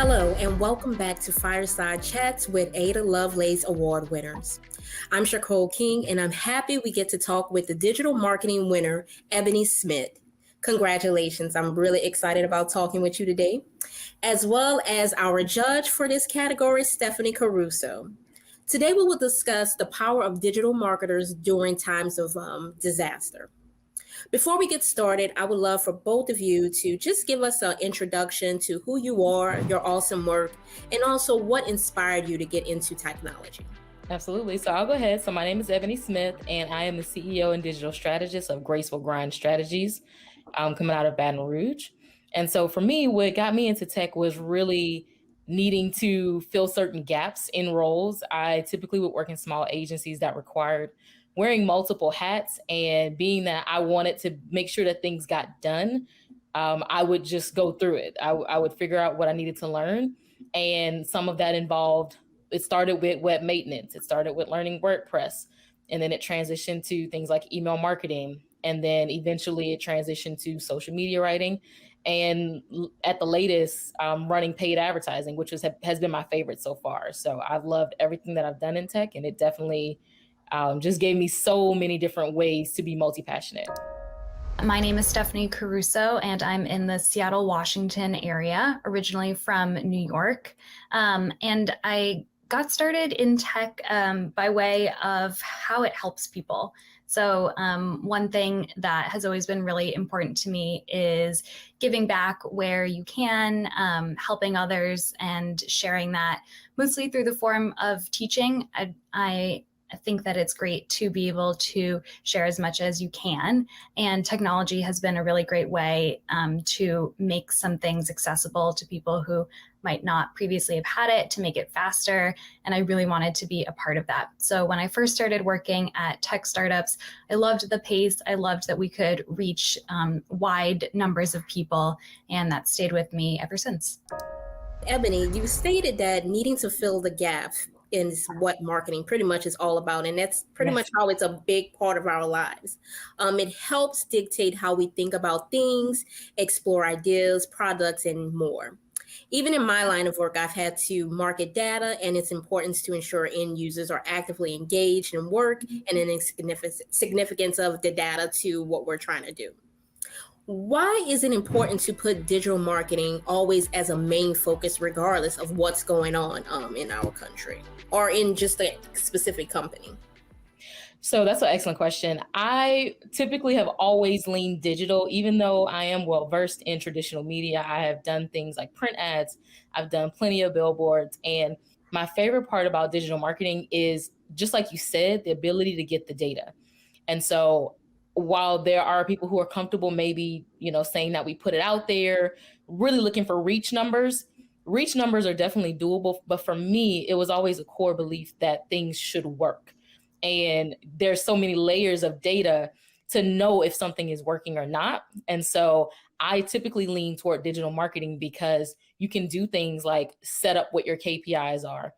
Hello, and welcome back to Fireside Chats with Ada Lovelace Award winners. I'm Shercole King, and I'm happy we get to talk with the digital marketing winner, Ebony Smith. Congratulations. I'm really excited about talking with you today, as well as our judge for this category, Stephanie Caruso. Today, we will discuss the power of digital marketers during times of disaster. Before we get started, I would love for both of you to just give us an introduction to who you are, your awesome work, and also what inspired you to get into technology. Absolutely. So I'll go ahead. So my name is Ebony Smith, and I am the CEO and digital strategist of Graceful Grind Strategies, coming out of Baton Rouge. And so for me, what got me into tech was really needing to fill certain gaps in roles. I typically would work in small agencies that required wearing multiple hats, and being that I wanted to make sure that things got done, I would just go through it. I would figure out what I needed to learn. And some of that involved, it started with web maintenance. It started with learning WordPress, and then it transitioned to things like email marketing. And then eventually it transitioned to social media writing. And at the latest, running paid advertising, which has been my favorite so far. So I've loved everything that I've done in tech, and it definitely just gave me so many different ways to be multi-passionate. My name is Stephanie Caruso, and I'm in the Seattle, Washington area, originally from New York. And I got started in tech by way of how it helps people. So one thing that has always been really important to me is giving back where you can, helping others, and sharing that mostly through the form of teaching. I think that it's great to be able to share as much as you can. And technology has been a really great way to make some things accessible to people who might not previously have had it, to make it faster. And I really wanted to be a part of that. So when I first started working at tech startups, I loved the pace. I loved that we could reach wide numbers of people. And that stayed with me ever since. Ebony, you stated that needing to fill the gap is what marketing pretty much is all about. And that's pretty much how it's a big part of our lives. It helps dictate how we think about things, explore ideas, products, and more. Even in my line of work, I've had to market data and its importance to ensure end users are actively engaged in work, and then the significance of the data to what we're trying to do. Why is it important to put digital marketing always as a main focus, regardless of what's going on in our country or in just a specific company? So that's an excellent question. I typically have always leaned digital, even though I am well versed in traditional media. I have done things like print ads. I've done plenty of billboards. And my favorite part about digital marketing is, just like you said, the ability to get the data. And so while there are people who are comfortable maybe, saying that we put it out there, really looking for reach numbers are definitely doable. But for me, it was always a core belief that things should work. And there's so many layers of data to know if something is working or not. And so I typically lean toward digital marketing because you can do things like set up what your KPIs are,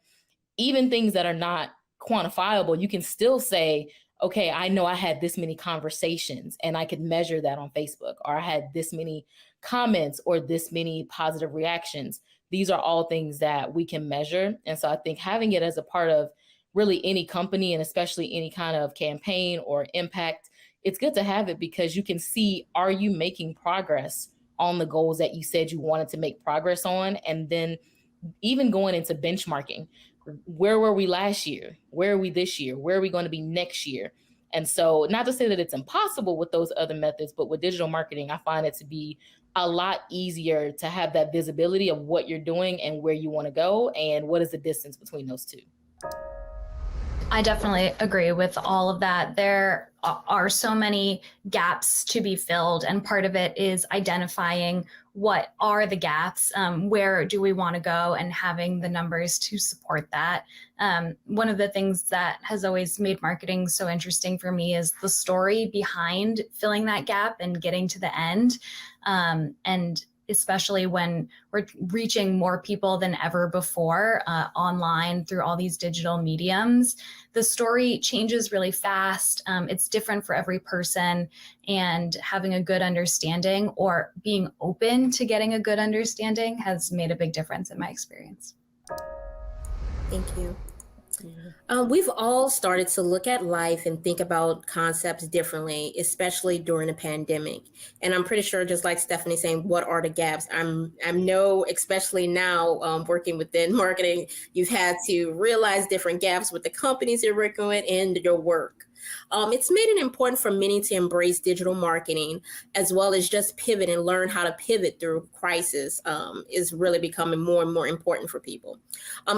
even things that are not quantifiable. You can still say, okay, I know I had this many conversations and I could measure that on Facebook, or I had this many comments or this many positive reactions. These are all things that we can measure. And so I think having it as a part of really any company, and especially any kind of campaign or impact, it's good to have it because you can see, are you making progress on the goals that you said you wanted to make progress on? And then even going into benchmarking, where were we last year? Where are we this year? Where are we going to be next year? And so, not to say that it's impossible with those other methods, but with digital marketing, I find it to be a lot easier to have that visibility of what you're doing and where you want to go and what is the distance between those two. I definitely agree with all of that. There are so many gaps to be filled, and part of it is identifying what are the gaps, where do we want to go, and having the numbers to support that. One of the things that has always made marketing so interesting for me is the story behind filling that gap and getting to the end. And especially when we're reaching more people than ever before online through all these digital mediums. The story changes really fast. It's different for every person, and having a good understanding or being open to getting a good understanding has made a big difference in my experience. Thank you. We've all started to look at life and think about concepts differently, especially during a pandemic. And I'm pretty sure, just like Stephanie saying, what are the gaps? I know, especially now, working within marketing, you've had to realize different gaps with the companies you're working with and your work. It's made it important for many to embrace digital marketing, as well as just pivot and learn how to pivot through crisis is really becoming more and more important for people.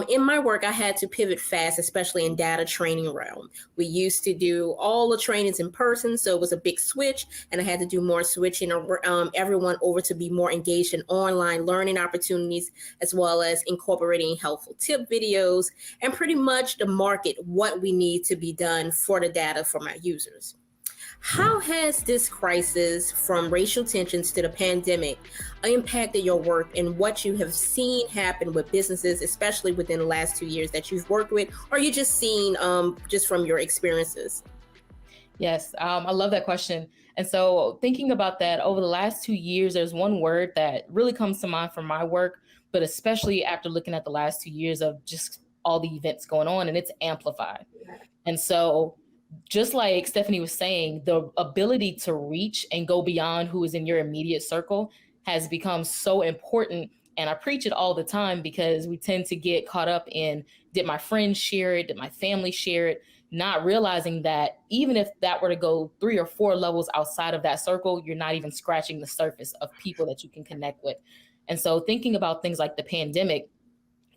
In my work, I had to pivot fast, especially in data training realm. We used to do all the trainings in person, so it was a big switch, and I had to do more switching everyone over to be more engaged in online learning opportunities, as well as incorporating helpful tip videos and pretty much the market what we need to be done for the data for my users. How has this crisis, from racial tensions to the pandemic, impacted your work and what you have seen happen with businesses, especially within the last 2 years that you've worked with, or you just seen just from your experiences? Yes, I love that question. And so thinking about that over the last 2 years, there's one word that really comes to mind from my work, but especially after looking at the last 2 years of just all the events going on, and it's amplified. And so just like Stephanie was saying, the ability to reach and go beyond who is in your immediate circle has become so important. And I preach it all the time because we tend to get caught up in, did my friends share it? Did my family share it? Not realizing that even if that were to go 3 or 4 levels outside of that circle, you're not even scratching the surface of people that you can connect with. And so thinking about things like the pandemic,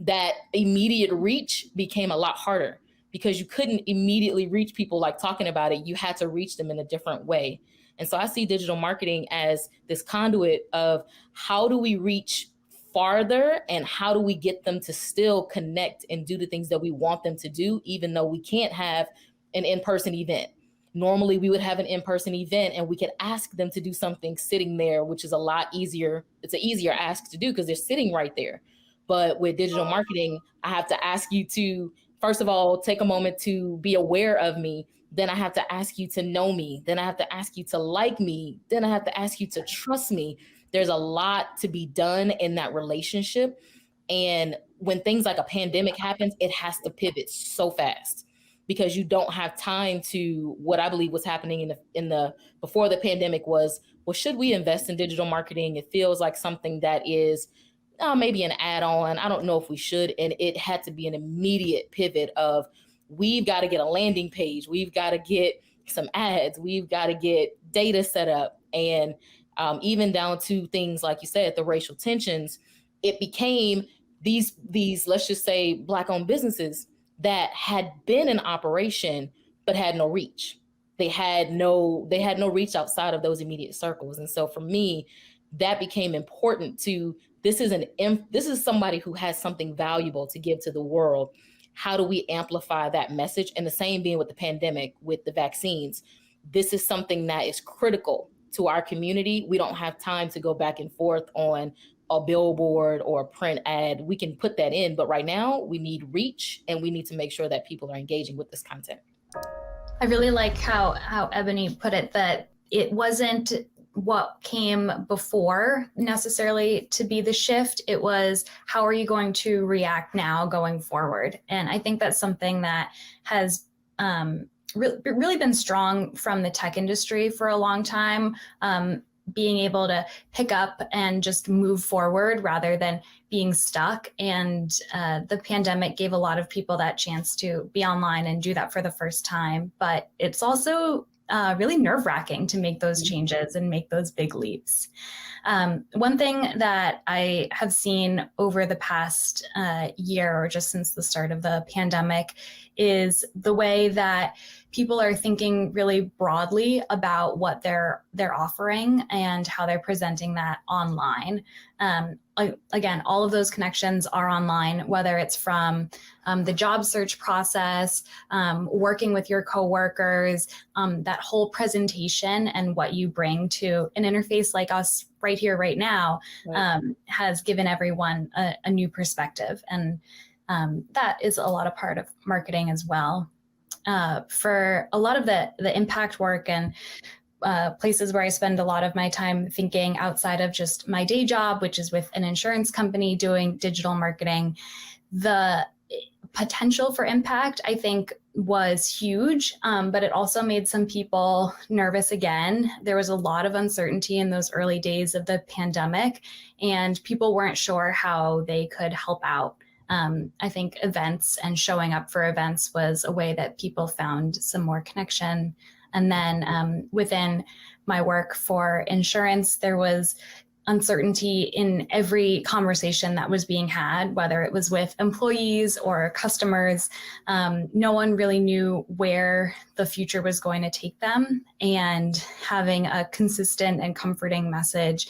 that immediate reach became a lot harder because you couldn't immediately reach people like talking about it. You had to reach them in a different way. And so I see digital marketing as this conduit of how do we reach farther and how do we get them to still connect and do the things that we want them to do, even though we can't have an in-person event. Normally we would have an in-person event and we could ask them to do something sitting there, which is a lot easier. It's an easier ask to do because they're sitting right there. But with digital marketing, I have to ask you to, first of all, take a moment to be aware of me. Then I have to ask you to know me. Then I have to ask you to like me. Then I have to ask you to trust me. There's a lot to be done in that relationship. And when things like a pandemic happens, it has to pivot so fast because you don't have time to, what I believe was happening in the before the pandemic was, well, should we invest in digital marketing? It feels like something that is maybe an add-on. I don't know if we should. And it had to be an immediate pivot of, we've got to get a landing page. We've got to get some ads. We've got to get data set up. And even down to things, like you said, the racial tensions, it became these, let's just say, Black-owned businesses that had been in operation, but had no reach. They had no reach outside of those immediate circles. And so for me, that became important to, this is somebody who has something valuable to give to the world. How do we amplify that message? And the same being with the pandemic, with the vaccines. This is something that is critical to our community. We don't have time to go back and forth on a billboard or a print ad. We can put that in, but right now we need reach and we need to make sure that people are engaging with this content. I really like how Ebony put it, that it wasn't what came before necessarily to be the shift. It was, how are you going to react now going forward? And I think that's something that has really been strong from the tech industry for a long time. Being able to pick up and just move forward rather than being stuck. And the pandemic gave a lot of people that chance to be online and do that for the first time. But it's also really nerve-wracking to make those changes and make those big leaps. One thing that I have seen over the past year, or just since the start of the pandemic, is the way that people are thinking really broadly about what they're offering and how they're presenting that online. Again, all of those connections are online, whether it's from the job search process, working with your coworkers, that whole presentation and what you bring to an interface like us right here, right now, has given everyone a new perspective. And that is a lot of part of marketing as well. For a lot of the impact work and places where I spend a lot of my time thinking outside of just my day job, which is with an insurance company doing digital marketing, the potential for impact, I think, was huge, but it also made some people nervous again. There was a lot of uncertainty in those early days of the pandemic, and people weren't sure how they could help out. I think events and showing up for events was a way that people found some more connection. And then within my work for insurance, there was uncertainty in every conversation that was being had, whether it was with employees or customers. No one really knew where the future was going to take them. And having a consistent and comforting message,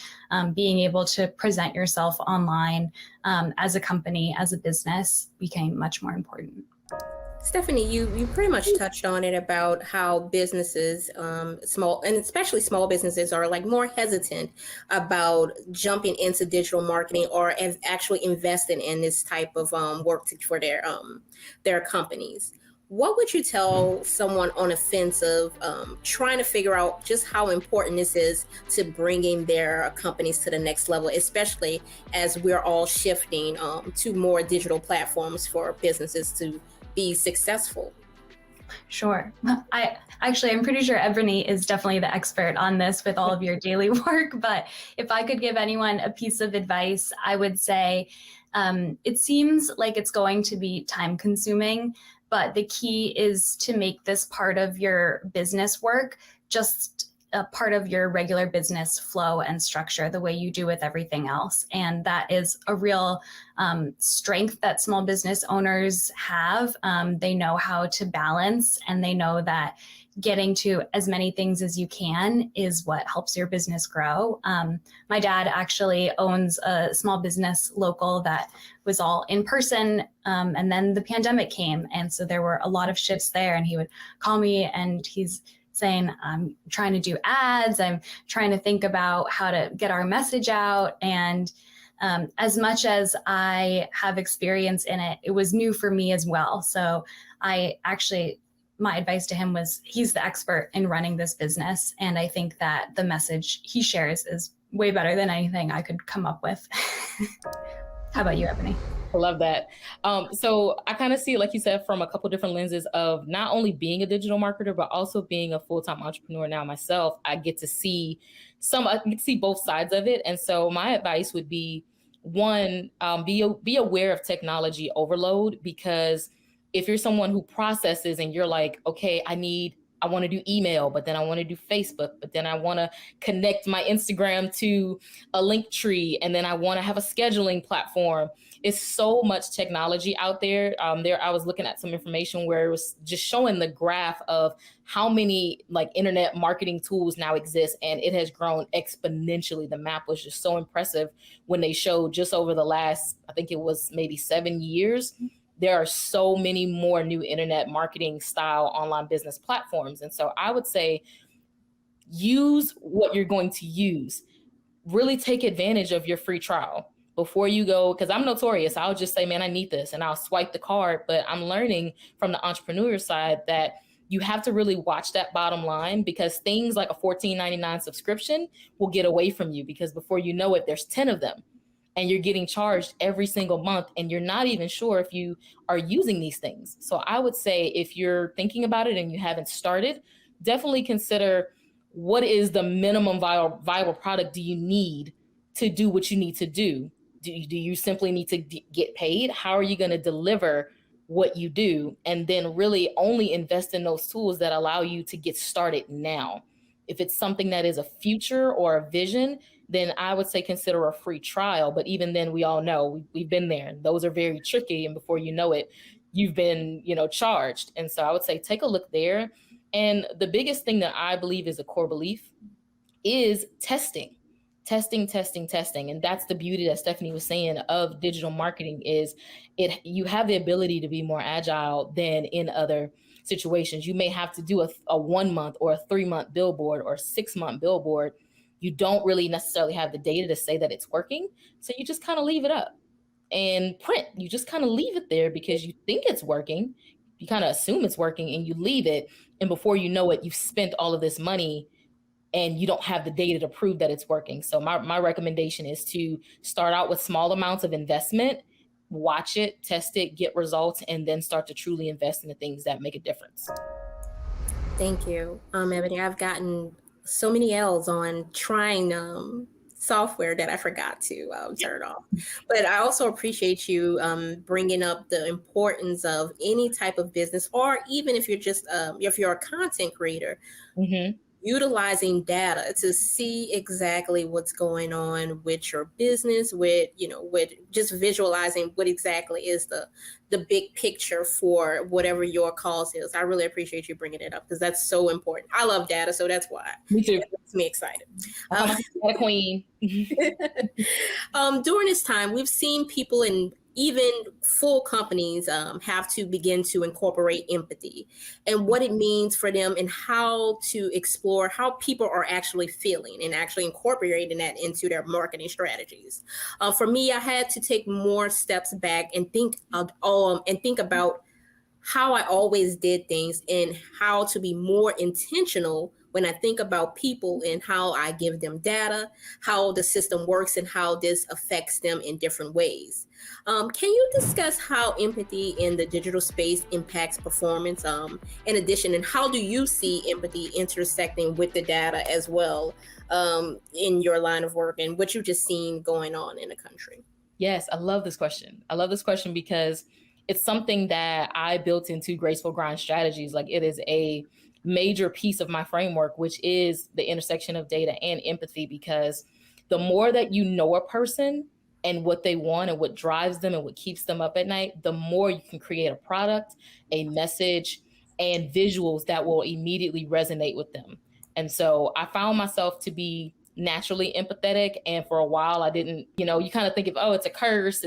being able to present yourself online as a company, as a business, became much more important. Stephanie, you pretty much touched on it about how businesses, small and especially small businesses, are like more hesitant about jumping into digital marketing or actually investing in this type of work for their companies. What would you tell someone on the fence of trying to figure out just how important this is to bringing their companies to the next level, especially as we're all shifting to more digital platforms for businesses to be successful? Sure. I'm pretty sure Ebony is definitely the expert on this with all of your daily work. But if I could give anyone a piece of advice, I would say it seems like it's going to be time consuming, but the key is to make this part of your business work just a part of your regular business flow and structure, the way you do with everything else. And that is a real strength that small business owners have. They know how to balance, and they know that getting to as many things as you can is what helps your business grow. My dad actually owns a small business local that was all in person, and then the pandemic came. And so there were a lot of shifts there, and he would call me and he's saying, I'm trying to do ads, I'm trying to think about how to get our message out. And as much as I have experience in it, it was new for me as well. So my advice to him was, he's the expert in running this business. And I think that the message he shares is way better than anything I could come up with. How about you, Ebony? I love that. So I kind of see it, like you said, from a couple different lenses of not only being a digital marketer, but also being a full-time entrepreneur now myself. I get to see both sides of it. And so my advice would be, one, be aware of technology overload, because if you're someone who processes and you're like, okay, I want to do email, but then I want to do Facebook, but then I want to connect my Instagram to a link tree, and then I want to have a scheduling platform. It's so much technology out there. I was looking at some information where it was just showing the graph of how many like internet marketing tools now exist, and it has grown exponentially. The map was just so impressive when they showed just over the last, I think it was maybe 7 years, there are so many more new internet marketing style online business platforms. And so I would say, use what you're going to use. Really take advantage of your free trial before you go, because I'm notorious. I'll just say, man, I need this, and I'll swipe the card. But I'm learning from the entrepreneur side that you have to really watch that bottom line, because things like a $14.99 subscription will get away from you, because before you know it, there's 10 of them. And you're getting charged every single month, and you're not even sure if you are using these things. So I would say, if you're thinking about it and you haven't started, definitely consider, what is the minimum viable product do you need to do what you need to do? Do you simply need to get paid? How are you going to deliver what you do? And then really only invest in those tools that allow you to get started now. If it's something that is a future or a vision, then I would say consider a free trial. But even then, we all know we've been there. Those are very tricky. And before you know it, you've been, charged. And so I would say take a look there. And the biggest thing that I believe is a core belief is testing. testing. And that's the beauty that Stephanie was saying of digital marketing is you have the ability to be more agile than in other situations. You may have to do a 1 month or a 3 month billboard or a 6 month billboard. You don't really necessarily have the data to say that it's working. So you just kind of leave it up. And print, you just kind of leave it there because you think it's working. You kind of assume it's working and you leave it. And before you know it, you've spent all of this money and you don't have the data to prove that it's working. So my recommendation is to start out with small amounts of investment, watch it, test it, get results, and then start to truly invest in the things that make a difference. Thank you, Ebony. I've gotten so many L's on trying software that I forgot to turn off. But I also appreciate you bringing up the importance of any type of business, or even if you're just if you're a content creator, utilizing data to see exactly what's going on with your business, with just visualizing what exactly is the big picture for whatever your cause is. I really appreciate you bringing it up because that's so important. I love data, so that's why. Me too. It makes me excited. Data queen. During this time, we've seen people in even full companies have to begin to incorporate empathy and what it means for them and how to explore how people are actually feeling and actually incorporating that into their marketing strategies. For me, I had to take more steps back and think about how I always did things and how to be more intentional when I think about people and how I give them data, how the system works, and how this affects them in different ways. Can you discuss how empathy in the digital space impacts performance? In addition, and how do you see empathy intersecting with the data as well in your line of work and what you've just seen going on in the country? Yes, I love this question. I love this question because it's something that I built into Graceful Grind Strategies. Like, it is a major piece of my framework, which is the intersection of data and empathy, because the more that you know a person and what they want and what drives them and what keeps them up at night, the more you can create a product, a message, and visuals that will immediately resonate with them. And so I found myself to be naturally empathetic. And for a while I didn't, you kind of think of, oh, it's a curse.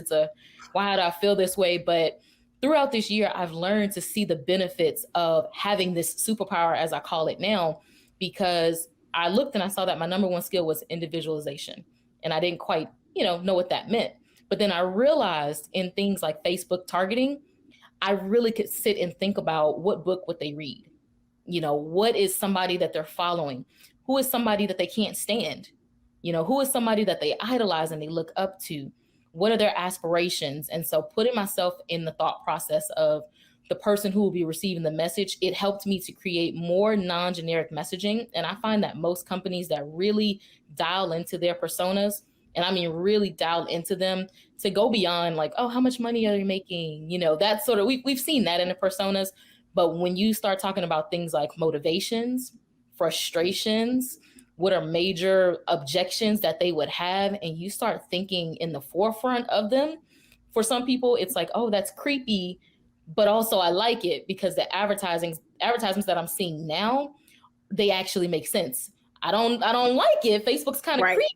Why do I feel this way? But throughout this year, I've learned to see the benefits of having this superpower, as I call it now, because I looked and I saw that my number one skill was individualization. And I didn't quite, know what that meant. But then I realized in things like Facebook targeting, I really could sit and think about what book would they read? What is somebody that they're following? Who is somebody that they can't stand? Who is somebody that they idolize and they look up to? What are their aspirations? And so putting myself in the thought process of the person who will be receiving the message, it helped me to create more non-generic messaging. And I find that most companies that really dial into their personas, and I mean really dial into them, to go beyond like, oh, how much money are you making? That sort of, we've seen that in the personas. But when you start talking about things like motivations, frustrations, what are major objections that they would have, and you start thinking in the forefront of them, for some people, it's like, oh, that's creepy, but also I like it because the advertisements that I'm seeing now, they actually make sense. I don't like it. Facebook's kind of creepy.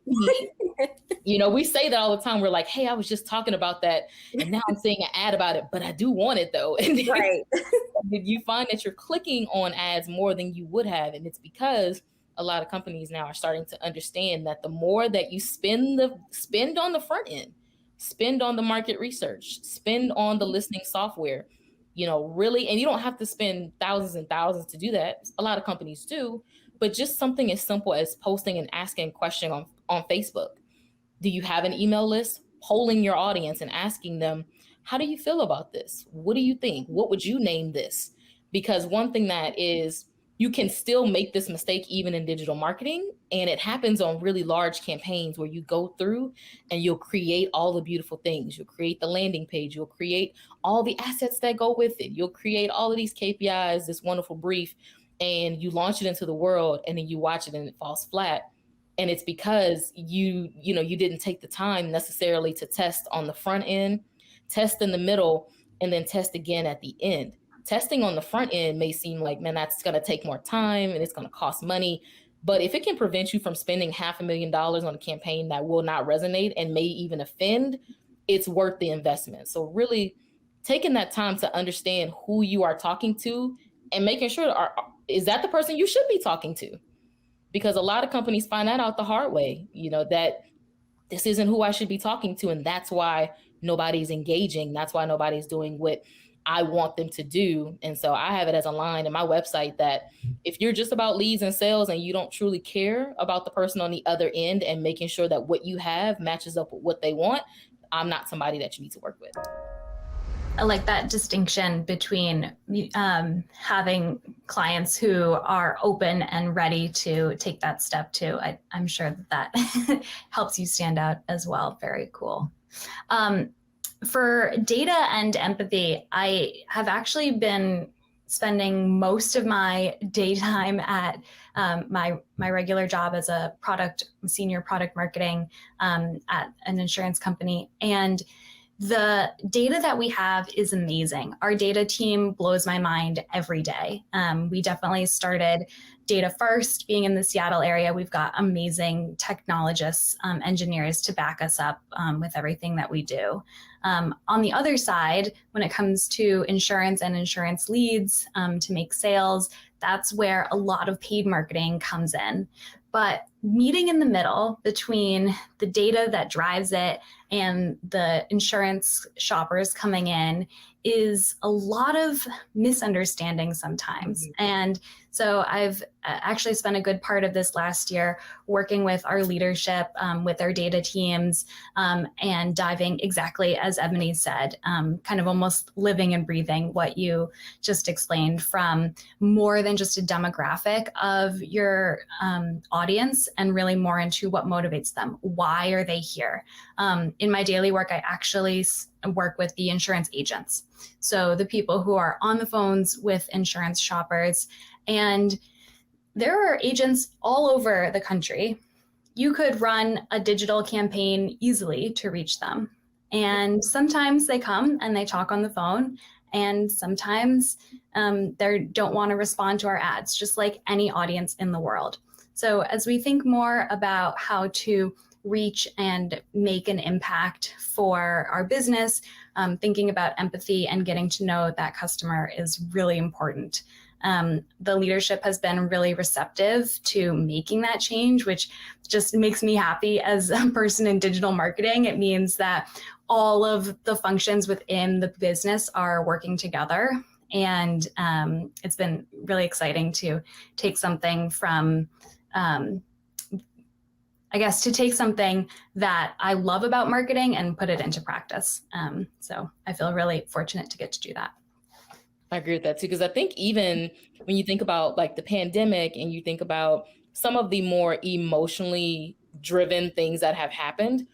We say that all the time. We're like, hey, I was just talking about that, and now I'm seeing an ad about it, but I do want it though. And you find that you're clicking on ads more than you would have, and it's because a lot of companies now are starting to understand that the more that you spend on the front end, spend on the market research, spend on the listening software, really, and you don't have to spend thousands and thousands to do that. A lot of companies do, but just something as simple as posting and asking a question on Facebook. Do you have an email list? Polling your audience and asking them, how do you feel about this? What do you think? What would you name this? Because one thing that is, you can still make this mistake even in digital marketing. And it happens on really large campaigns where you go through and you'll create all the beautiful things. You'll create the landing page. You'll create all the assets that go with it. You'll create all of these KPIs, this wonderful brief, and you launch it into the world, and then you watch it and it falls flat. And it's because you didn't take the time necessarily to test on the front end, test in the middle, and then test again at the end. Testing on the front end may seem like, man, that's going to take more time and it's going to cost money. But if it can prevent you from spending $500,000 on a campaign that will not resonate and may even offend, it's worth the investment. So really taking that time to understand who you are talking to and making sure, is that the person you should be talking to? Because a lot of companies find that out the hard way, that this isn't who I should be talking to. And that's why nobody's engaging. That's why nobody's doing what I want them to do. And so I have it as a line in my website that if you're just about leads and sales and you don't truly care about the person on the other end and making sure that what you have matches up with what they want, I'm not somebody that you need to work with. I like that distinction between having clients who are open and ready to take that step too. I'm sure that helps you stand out as well. Very cool. For data and empathy, I have actually been spending most of my daytime at my regular job as a senior product marketing at an insurance company. And the data that we have is amazing. Our data team blows my mind every day. We definitely started data first. Being in the Seattle area, we've got amazing technologists, engineers to back us up with everything that we do. On the other side, when it comes to insurance and insurance leads to make sales, that's where a lot of paid marketing comes in. But meeting in the middle between the data that drives it and the insurance shoppers coming in is a lot of misunderstanding sometimes. Mm-hmm. And so I've actually spent a good part of this last year working with our leadership, with our data teams, and diving exactly as Ebony said, kind of almost living and breathing what you just explained, from more than just a demographic of your audience and really more into what motivates them. Why are they here? In my daily work, I actually work with the insurance agents. So the people who are on the phones with insurance shoppers. And there are agents all over the country. You could run a digital campaign easily to reach them. And sometimes they come and they talk on the phone, and sometimes they don't want to respond to our ads, just like any audience in the world. So as we think more about how to reach and make an impact for our business, thinking about empathy and getting to know that customer is really important. The leadership has been really receptive to making that change, which just makes me happy as a person in digital marketing. It means that all of the functions within the business are working together. And it's been really exciting to take something from, to take something that I love about marketing and put it into practice. So I feel really fortunate to get to do that. I agree with that too, because I think even when you think about like the pandemic and you think about some of the more emotionally driven things that have happened,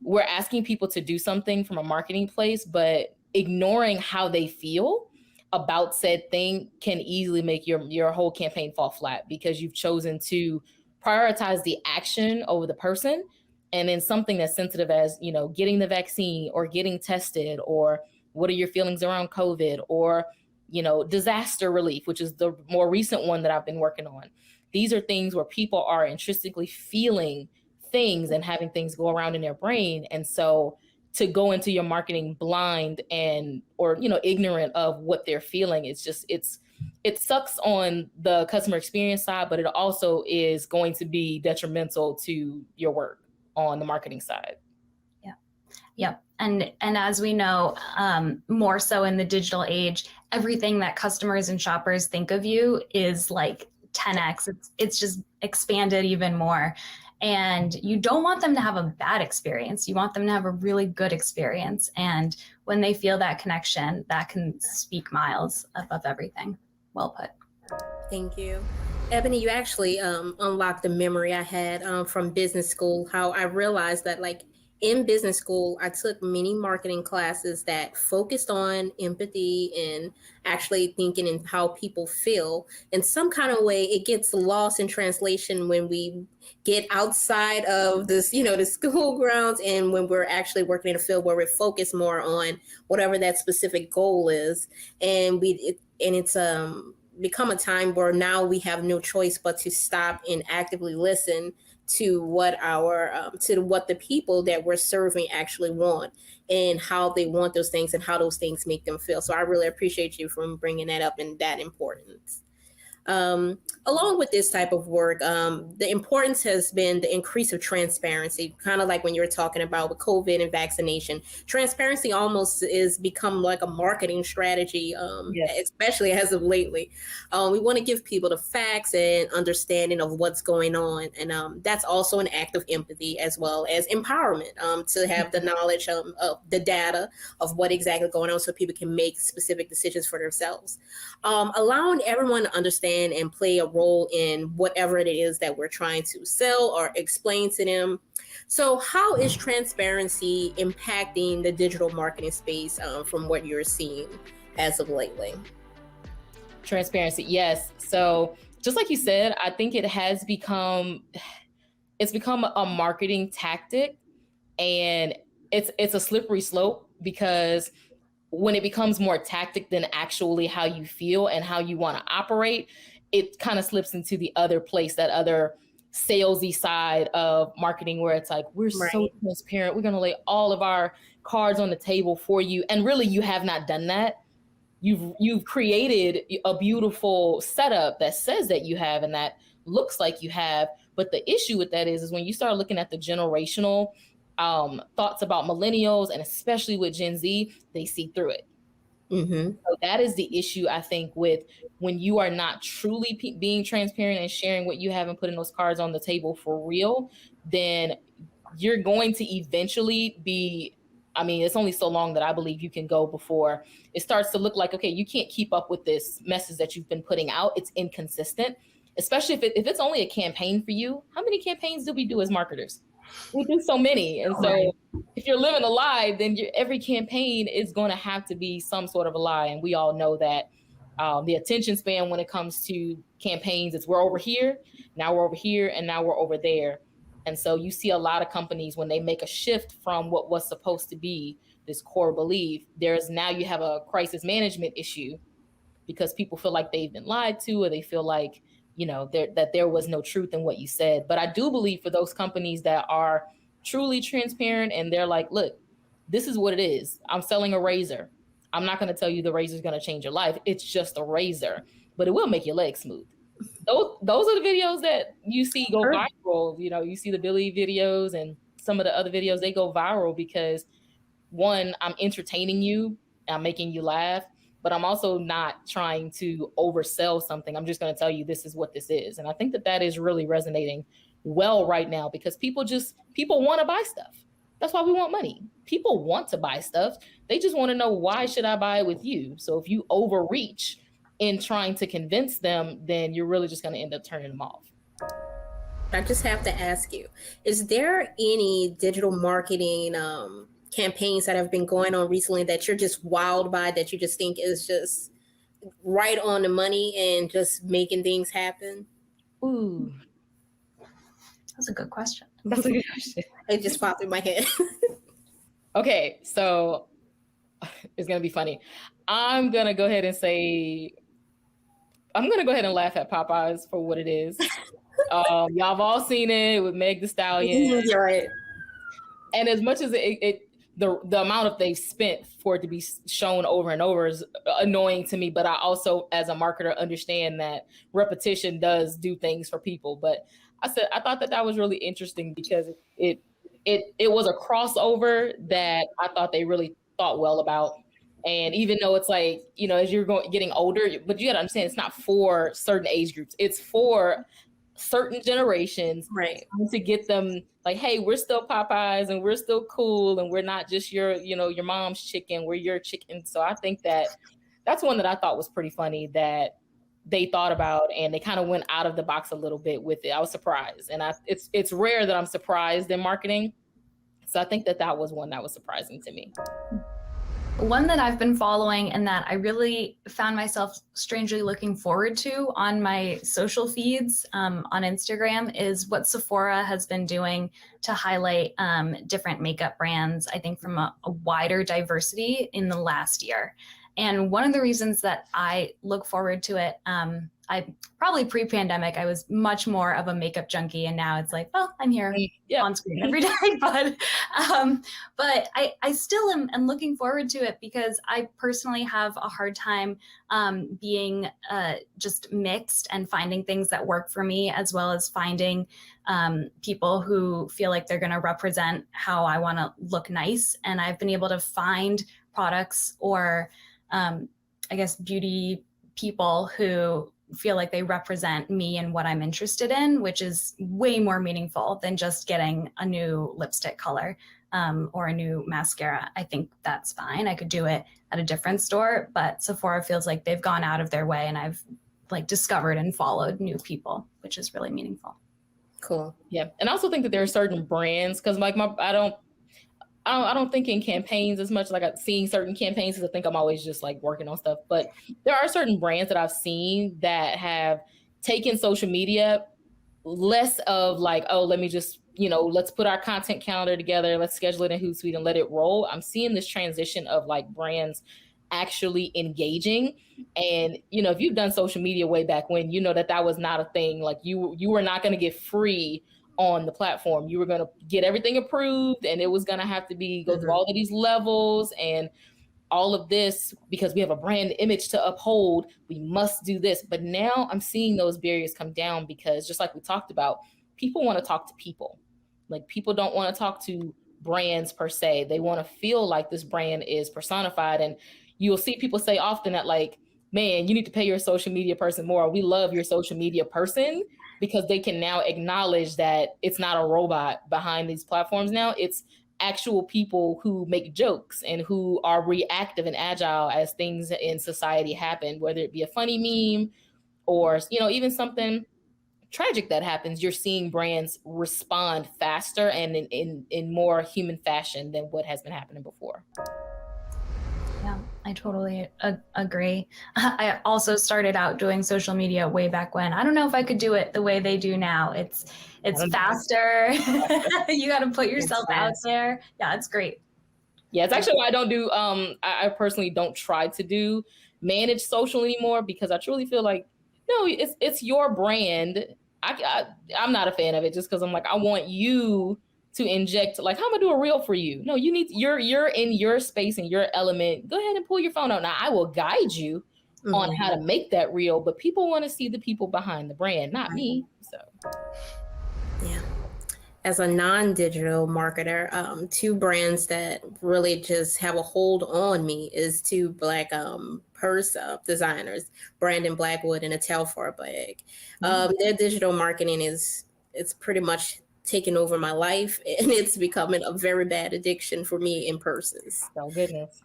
we're asking people to do something from a marketing place, but ignoring how they feel about said thing can easily make your whole campaign fall flat, because you've chosen to prioritize the action over the person. And then something as sensitive as, getting the vaccine or getting tested, or what are your feelings around COVID, or disaster relief, which is the more recent one that I've been working on. These are things where people are intrinsically feeling things and having things go around in their brain. And so to go into your marketing blind or ignorant of what they're feeling, it sucks on the customer experience side, but it also is going to be detrimental to your work on the marketing side. Yep. And as we know, more so in the digital age, everything that customers and shoppers think of you is like 10x. It's just expanded even more. And you don't want them to have a bad experience. You want them to have a really good experience. And when they feel that connection, that can speak miles above everything. Well put. Thank you. Ebony, you actually unlocked a memory I had from business school, how I realized that in business school, I took many marketing classes that focused on empathy and actually thinking in how people feel. In some kind of way, it gets lost in translation when we get outside of this, the school grounds, and when we're actually working in a field where we're focused more on whatever that specific goal is. And it's become a time where now we have no choice but to stop and actively listen to what the people that we're serving actually want and how they want those things and how those things make them feel. So I really appreciate you for bringing that up and that importance. Along with this type of work, the importance has been the increase of transparency, kind of like when you were talking about with COVID and vaccination. Transparency almost is become like a marketing strategy, especially as of lately. We want to give people the facts and understanding of what's going on. And that's also an act of empathy as well as empowerment, to have the knowledge of the data of what exactly going on so people can make specific decisions for themselves. Allowing everyone to understand and play a role in whatever it is that we're trying to sell or explain to them. So how is transparency impacting the digital marketing space, from what you're seeing as of lately? Transparency, yes. So just like you said, I think it's become a marketing tactic, and it's a slippery slope, because when it becomes more tactic than actually how you feel and how you want to operate, it kind of slips into the other place, that other salesy side of marketing, where it's like, we're so transparent, we're going to lay all of our cards on the table for you. And really, you have not done that. You've created a beautiful setup that says that you have, and that looks like you have. But the issue with that is when you start looking at the generational thoughts about millennials, and especially with Gen Z, they see through it. Mm-hmm. So that is the issue, I think, with when you are not truly being transparent and sharing what you have and putting those cards on the table for real, then you're going to eventually be, I mean, it's only so long that I believe you can go before it starts to look like, okay, you can't keep up with this message that you've been putting out. It's inconsistent, especially if it's only a campaign for you. How many campaigns do we do as marketers? We do so many. And so if you're living a lie, then every campaign is going to have to be some sort of a lie. And we all know that the attention span when it comes to campaigns is we're over here, now we're over here, and now we're over there. And so you see a lot of companies, when they make a shift from what was supposed to be this core belief, now you have a crisis management issue, because people feel like they've been lied to, or they feel like, that there was no truth in what you said. But I do believe for those companies that are truly transparent and they're like, look, this is what it is. I'm selling a razor. I'm not going to tell you the razor is going to change your life. It's just a razor, but it will make your legs smooth. Those are the videos that you see go viral. You see the Billy videos and some of the other videos, they go viral because, one, I'm entertaining you, I'm making you laugh, but I'm also not trying to oversell something. I'm just going to tell you this is what this is. And I think that is really resonating well right now, because people want to buy stuff. That's why we want money. People want to buy stuff. They just want to know, why should I buy it with you? So if you overreach in trying to convince them, then you're really just going to end up turning them off. I just have to ask you, is there any digital marketing campaigns that have been going on recently that you're just wowed by, that you just think is just right on the money and just making things happen? Ooh, that's a good question. That's a good question. It just popped in my head. Okay, so it's gonna be funny. I'm gonna go ahead and laugh at Popeyes for what it is. Y'all have all seen it with Meg Thee Stallion. You're right. And as much as the amount of they've spent for it to be shown over and over is annoying to me, but I also, as a marketer, understand that repetition does do things for people. But I thought that was really interesting, because it was a crossover that I thought they really thought well about. And even though it's like, as you're getting older, but you got to understand, it's not for certain age groups. It's for certain generations, right? To get them like, hey, we're still Popeyes and we're still cool, and we're not just your mom's chicken, we're your chicken. So I think that's one that I thought was pretty funny, that they thought about, and they kind of went out of the box a little bit with it. I was surprised, and it's rare that I'm surprised in marketing. So I think that was one that was surprising to me. One that I've been following and that I really found myself strangely looking forward to on my social feeds on Instagram is what Sephora has been doing to highlight different makeup brands, I think from a wider diversity in the last year. And one of the reasons that I look forward to it, I probably pre-pandemic, I was much more of a makeup junkie, and now it's like, well, I'm here on screen every day. But I still am looking forward to it because I personally have a hard time being just mixed and finding things that work for me, as well as finding people who feel like they're going to represent how I want to look nice. And I've been able to find products or I guess beauty people who feel like they represent me and what I'm interested in, which is way more meaningful than just getting a new lipstick color or a new mascara. I think that's fine. I could do it at a different store, but Sephora feels like they've gone out of their way, and I've like discovered and followed new people, which is really meaningful. Cool. Yeah. And I also think that there are certain brands, because like I don't think in campaigns as much. Like, I'm seeing certain campaigns because I think I'm always just like working on stuff. But there are certain brands that I've seen that have taken social media less of like, oh, let me just, let's put our content calendar together, let's schedule it in Hootsuite and let it roll. I'm seeing this transition of like brands actually engaging. And, if you've done social media way back when, that was not a thing. Like you were not going to get free on the platform. You were going to get everything approved, and it was going to have to go through all of these levels and all of this because we have a brand image to uphold. We must do this. But now I'm seeing those barriers come down because, just like we talked about, people want to talk to people. Like, people don't want to talk to brands per se. They want to feel like this brand is personified. And you'll see people say often that, like, man, you need to pay your social media person more. We love your social media person, because they can now acknowledge that it's not a robot behind these platforms now. It's actual people who make jokes and who are reactive and agile as things in society happen, whether it be a funny meme or, even something tragic that happens. You're seeing brands respond faster and in more human fashion than what has been happening before. Yeah, I totally agree. I also started out doing social media way back when. I don't know if I could do it the way they do now. It's faster. You got to put yourself out there. Yeah, it's great. Yeah, it's actually why I don't do, I personally don't try to do managed social anymore, because I truly feel like, no, it's your brand. I'm not a fan of it, just because I'm like, I want you to inject, like, how am I do a reel for you? No, you're in your space and your element. Go ahead and pull your phone out. Now I will guide you on how to make that reel, but people want to see the people behind the brand, not me. So yeah. As a non-digital marketer, two brands that really just have a hold on me is two Black purse designers, Brandon Blackwood and Attell Farbag. Their digital marketing it's pretty much taken over my life, and it's becoming a very bad addiction for me in purses. Oh, goodness.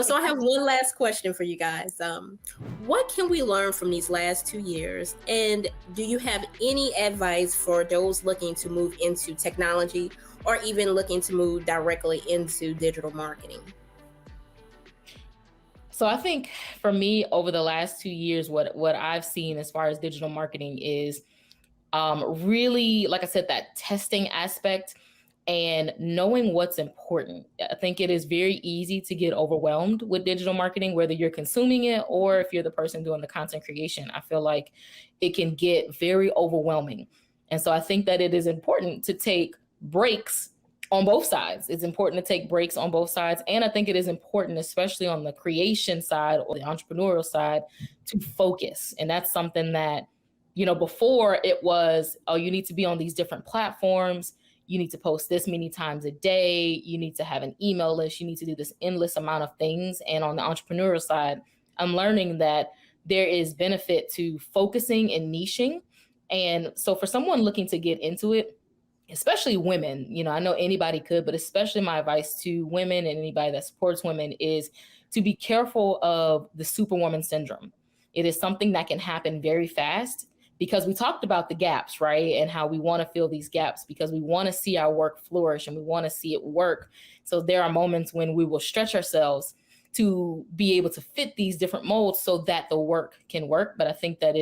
So I have one last question for you guys. What can we learn from these last 2 years? And do you have any advice for those looking to move into technology or even looking to move directly into digital marketing? So I think for me, over the last 2 years, what I've seen as far as digital marketing is really, like I said, that testing aspect and knowing what's important. I think it is very easy to get overwhelmed with digital marketing, whether you're consuming it or if you're the person doing the content creation. I feel like it can get very overwhelming. And so I think that it is important to take breaks on both sides. It's important to take breaks on both sides. And I think it is important, especially on the creation side or the entrepreneurial side, to focus. And that's something that, before it was, oh, you need to be on these different platforms. You need to post this many times a day. You need to have an email list. You need to do this endless amount of things. And on the entrepreneurial side, I'm learning that there is benefit to focusing and niching. And so for someone looking to get into it, especially women, I know anybody could, but especially my advice to women and anybody that supports women is to be careful of the superwoman syndrome. It is something that can happen very fast, because we talked about the gaps, right? And how we want to fill these gaps because we want to see our work flourish and we want to see it work. So there are moments when we will stretch ourselves to be able to fit these different molds so that the work can work. But I think that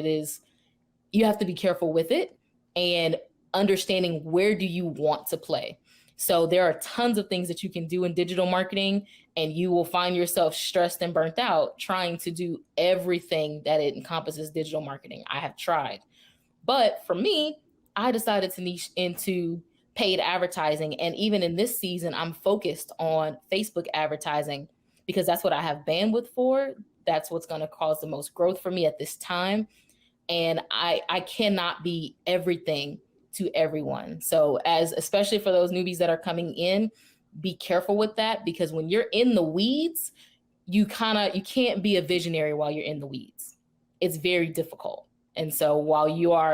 you have to be careful with it and understanding, where do you want to play? So there are tons of things that you can do in digital marketing, and you will find yourself stressed and burnt out trying to do everything that it encompasses digital marketing. I have tried. But for me, I decided to niche into paid advertising. And even in this season, I'm focused on Facebook advertising because that's what I have bandwidth for. That's what's going to cause the most growth for me at this time. And I cannot be everything to everyone. So especially for those newbies that are coming in, be careful with that, because when you're in the weeds, you can't be a visionary while you're in the weeds. It's very difficult. And so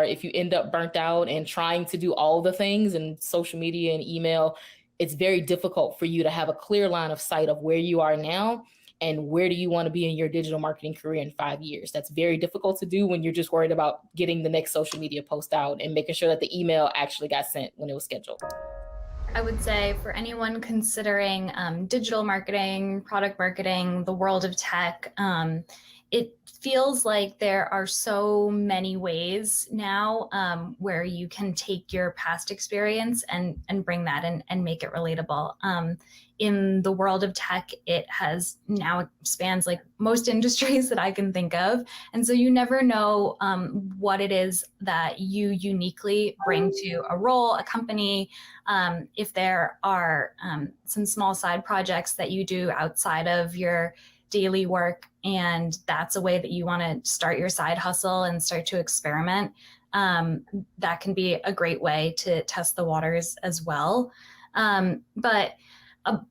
if you end up burnt out and trying to do all the things in social media and email, it's very difficult for you to have a clear line of sight of where you are now and where do you want to be in your digital marketing career in 5 years. That's very difficult to do when you're just worried about getting the next social media post out and making sure that the email actually got sent when it was scheduled. I would say for anyone considering digital marketing, product marketing, the world of tech, it feels like there are so many ways now where you can take your past experience and bring that and make it relatable. In the world of tech, it has now spans like most industries that I can think of. And so you never know what it is that you uniquely bring to a role, a company. If there are some small side projects that you do outside of your daily work, and that's a way that you want to start your side hustle and start to experiment, that can be a great way to test the waters as well. But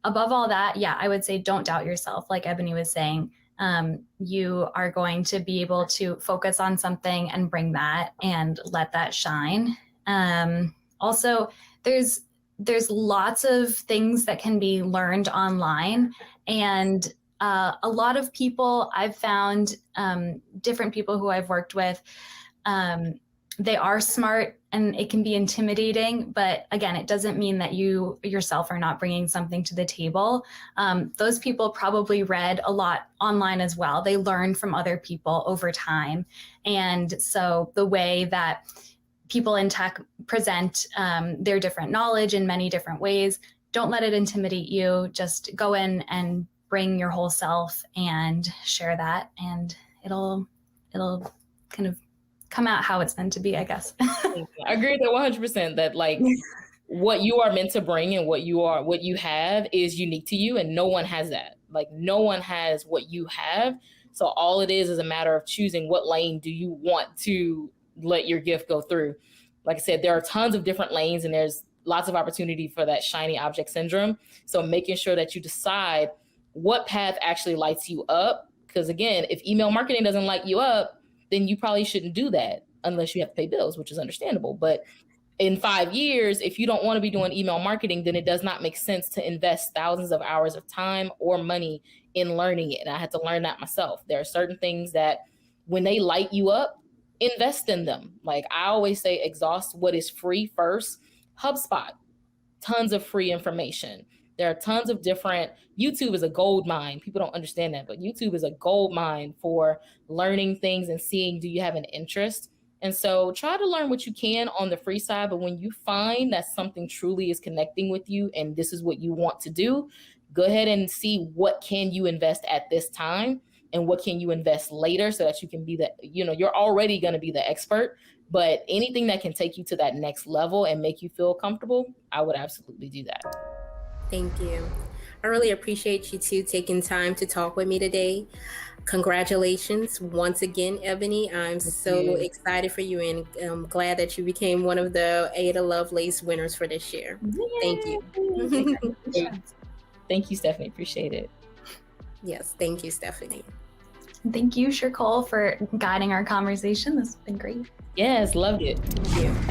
above all that, yeah, I would say don't doubt yourself. Like Ebony was saying, you are going to be able to focus on something and bring that and let that shine. Also, there's lots of things that can be learned online, and a lot of people I've found, different people who I've worked with, they are smart and it can be intimidating, but again, it doesn't mean that you yourself are not bringing something to the table. Those people probably read a lot online as well. They learned from other people over time. And so the way that people in tech present their different knowledge in many different ways, don't let it intimidate you. Just go in and bring your whole self and share that, and it'll kind of come out how it's meant to be, I guess. I agree with that 100%, that like what you are meant to bring and what you have is unique to you, and no one has that. Like no one has what you have. So all it is a matter of choosing what lane do you want to let your gift go through. Like I said, there are tons of different lanes and there's lots of opportunity for that shiny object syndrome. So making sure that you decide what path actually lights you up. Because again, if email marketing doesn't light you up, then you probably shouldn't do that unless you have to pay bills, which is understandable. But in 5 years, if you don't want to be doing email marketing, then it does not make sense to invest thousands of hours of time or money in learning it. And I had to learn that myself. There are certain things that when they light you up, invest in them. Like I always say, exhaust what is free first. HubSpot, tons of free information. There are tons of YouTube is a gold mine. People don't understand that, but YouTube is a gold mine for learning things and seeing, do you have an interest? And so try to learn what you can on the free side, but when you find that something truly is connecting with you and this is what you want to do, go ahead and see what can you invest at this time and what can you invest later so that you can be you're already going to be the expert, but anything that can take you to that next level and make you feel comfortable, I would absolutely do that. Thank you. I really appreciate you two taking time to talk with me today. Congratulations once again, Ebony. I'm so excited for you, and I'm glad that you became one of the Ada Lovelace winners for this year. Thank you. Thank you, Stephanie. Appreciate it. Yes, thank you, Stephanie. Thank you, Shercole, for guiding our conversation. This has been great. Yes, loved it. Thank you.